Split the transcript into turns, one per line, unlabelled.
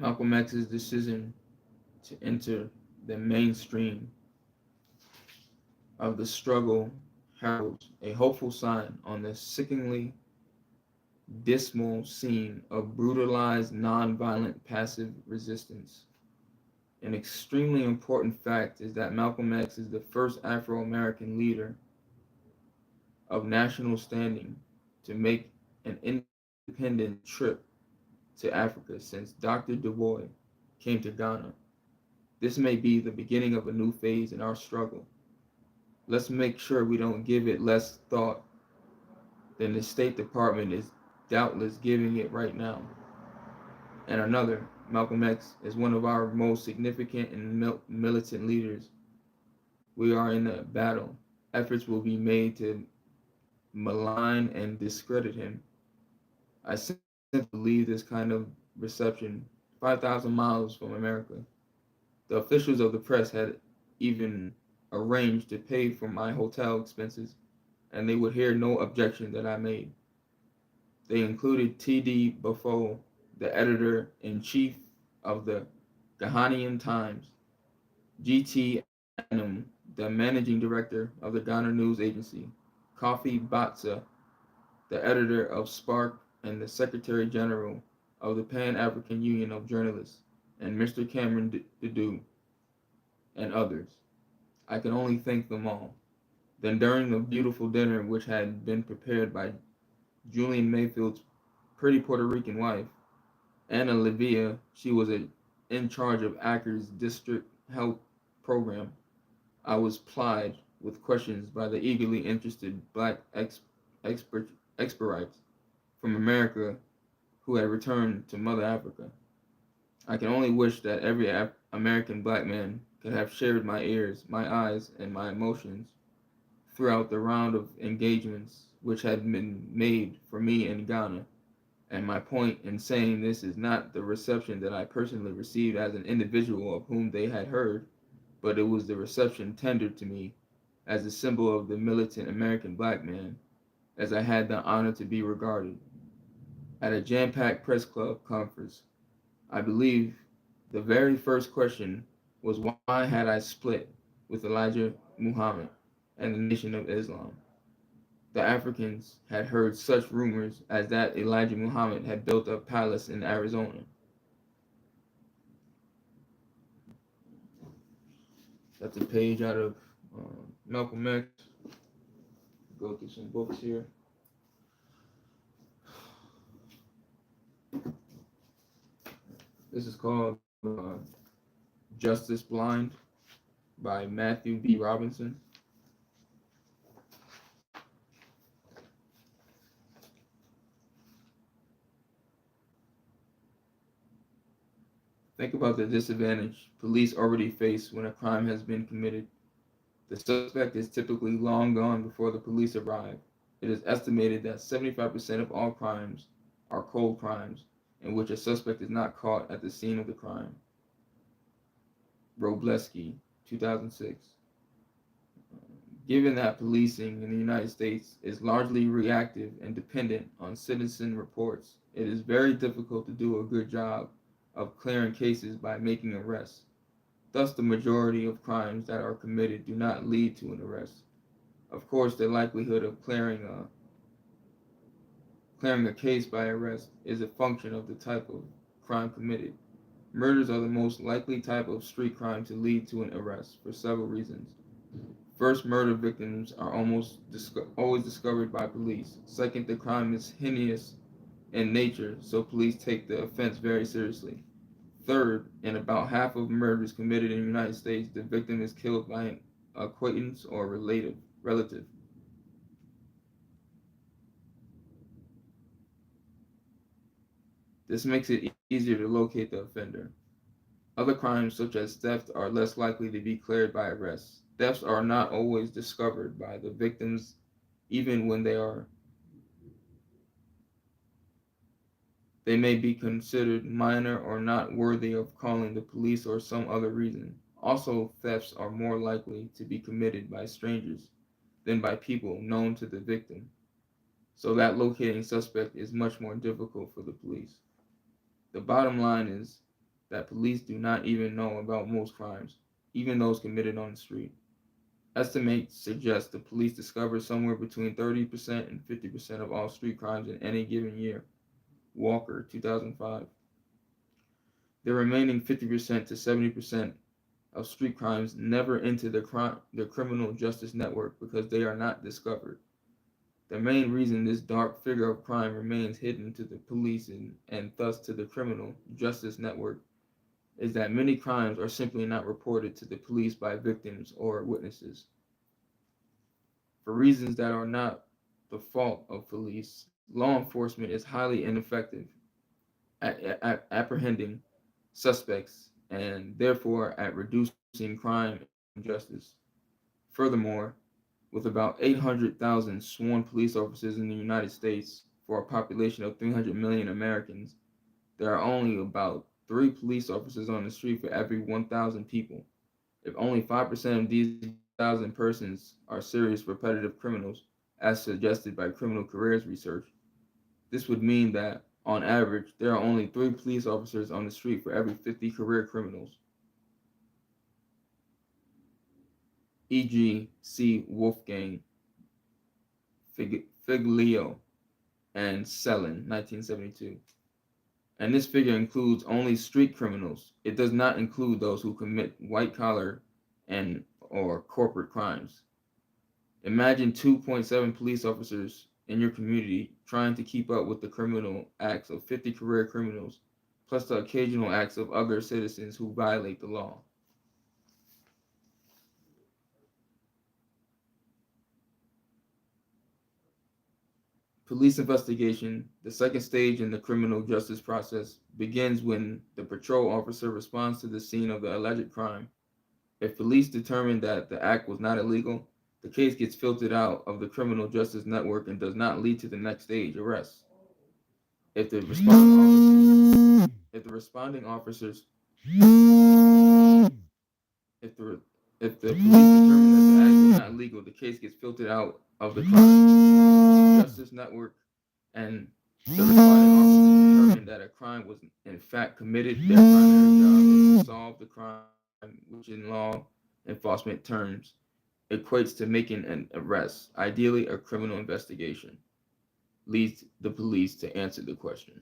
Malcolm X's decision to enter the mainstream of the struggle heralds a hopeful sign on the sickeningly dismal scene of brutalized nonviolent passive resistance. An extremely important fact is that Malcolm X is the first Afro American leader of national standing to make an independent trip to Africa since Dr. Du Bois came to Ghana. This may be the beginning of a new phase in our struggle. Let's make sure we don't give it less thought than the State Department is doubtless giving it right now. And another, Malcolm X is one of our most significant and militant leaders. We are in a battle. Efforts will be made to malign and discredit him. I simply believe this kind of reception 5,000 miles from America. The officials of the press had even arranged to pay for my hotel expenses, and they would hear no objection that I made. They included T.D. Buffo, the editor-in-chief of the Ghanaian Times, G.T. Anum, the managing director of the Ghana News Agency, Kofi Batsa, the editor of Spark and the Secretary General of the Pan-African Union of Journalists, and Mr. Cameron Dudu, and others. I can only thank them all. Then during the beautiful dinner which had been prepared by Julian Mayfield's pretty Puerto Rican wife, Anna Livia, she was in charge of Accra's district health program, I was plied with questions by the eagerly interested black experts from America who had returned to Mother Africa. I can only wish that every American black man could have shared my ears, my eyes, and my emotions throughout the round of engagements which had been made for me in Ghana. And my point in saying this is not the reception that I personally received as an individual of whom they had heard, but it was the reception tendered to me as a symbol of the militant American black man, as I had the honor to be regarded. At a jam-packed press club conference, I believe the very first question was why had I split with Elijah Muhammad and the Nation of Islam. The Africans had heard such rumors as that Elijah Muhammad had built a palace in Arizona. That's a page out of Malcolm X. Go through some books here. This is called Justice Blind by Matthew B. Robinson. Think about the disadvantage police already face when a crime has been committed. The suspect is typically long gone before the police arrive. It is estimated that 75% of all crimes are cold crimes in which a suspect is not caught at the scene of the crime. Robleski, 2006. Given that policing in the United States is largely reactive and dependent on citizen reports, it is very difficult to do a good job of clearing cases by making arrests. Thus, the majority of crimes that are committed do not lead to an arrest. Of course, the likelihood of clearing a case by arrest is a function of the type of crime committed. Murders are the most likely type of street crime to lead to an arrest for several reasons. First, murder victims are always discovered by police. Second, the crime is heinous in nature, so police take the offense very seriously. Third, in about half of murders committed in the United States, the victim is killed by an acquaintance or relative. This makes it easier to locate the offender. Other crimes, such as theft, are less likely to be cleared by arrest. Thefts are not always discovered by the victims, even when they may be considered minor or not worthy of calling the police or some other reason. Also, thefts are more likely to be committed by strangers than by people known to the victim, so that locating suspect is much more difficult for the police. The bottom line is that police do not even know about most crimes, even those committed on the street. Estimates suggest the police discover somewhere between 30% and 50% of all street crimes in any given year. Walker, 2005. The remaining 50% to 70% of street crimes never enter the criminal justice network because they are not discovered. The main reason this dark figure of crime remains hidden to the police and thus to the criminal justice network is that many crimes are simply not reported to the police by victims or witnesses. For reasons that are not the fault of police, law enforcement is highly ineffective at apprehending suspects and therefore at reducing crime and injustice. Furthermore, with about 800,000 sworn police officers in the United States for a population of 300 million Americans, there are only about 3 police officers on the street for every 1,000 people. If only 5% of these 1,000 persons are serious repetitive criminals, as suggested by Criminal Careers Research, this would mean that, on average, there are only 3 police officers on the street for every 50 career criminals. E.g., see Wolfgang Figlio and Selin, 1972. And this figure includes only street criminals. It does not include those who commit white-collar and or corporate crimes. Imagine 2.7 police officers in your community trying to keep up with the criminal acts of 50 career criminals, plus the occasional acts of other citizens who violate the law. Police investigation, the second stage in the criminal justice process, begins when the patrol officer responds to the scene of the alleged crime. If police determine that the act was not illegal, the case gets filtered out of the criminal justice network and does not lead to the next stage, arrest. If the if the responding officers, if the if the police determine that the act was not legal, the case gets filtered out of the crime justice network, and the responding officers determine that a crime was in fact committed. Their primary job is to solve the crime, which in law enforcement terms equates to making an arrest, ideally a criminal investigation, leads the police to answer the question.